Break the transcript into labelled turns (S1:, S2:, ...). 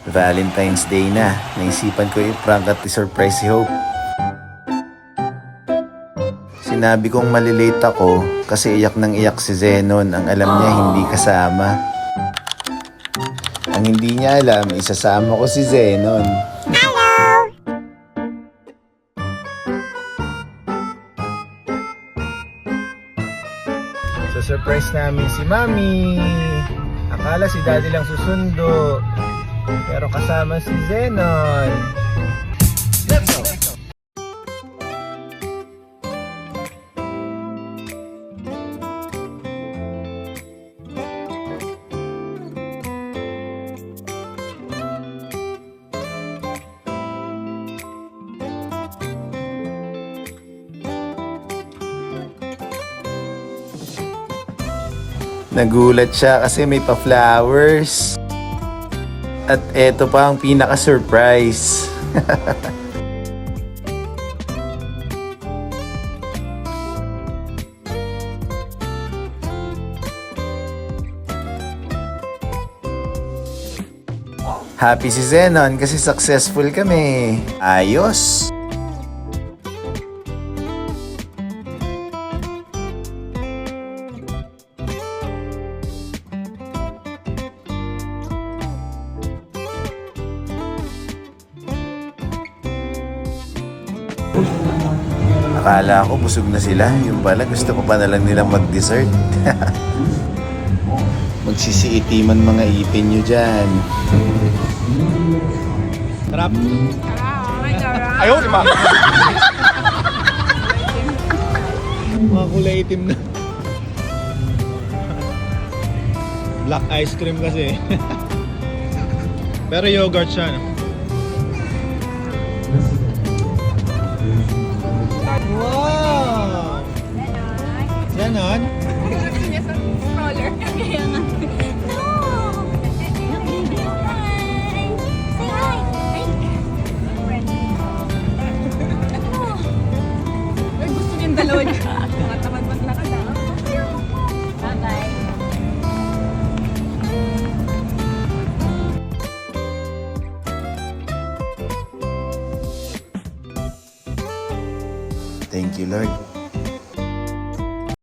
S1: Valentine's Day na. Naisipan ko i-prank at i-surprise si Hope. Sinabi kong malilate ako kasi iyak nang iyak si Zenon. Ang alam niya hindi kasama. Ang hindi niya alam, isasama ko si Zenon. So surprise namin si Mami. Akala si Daddy lang susundo, pero kasama si Zenon. Let's go! Nagulat siya kasi may pa-flowers. At eto pa ang pinaka-surprise. Happy si Zenon kasi successful kami. Ayos! Akala ko busog na sila. Yung pala gusto ko pa na lang nilang mag-dessert. Magsisiitiman mga ipin nyo dyan.
S2: Sarap.
S1: Ayaw, di ba?
S2: Mga kulay itim na. Black ice cream kasi. Pero yogurt siya, no? Wow! Ganon?
S3: Gusto niya sa stroller. Kaya nga. No! Hi! Say hi! Ay, gusto niya yung dalawa niya. Matamad maglakad na. Bye-bye.
S1: Thank you, Lord.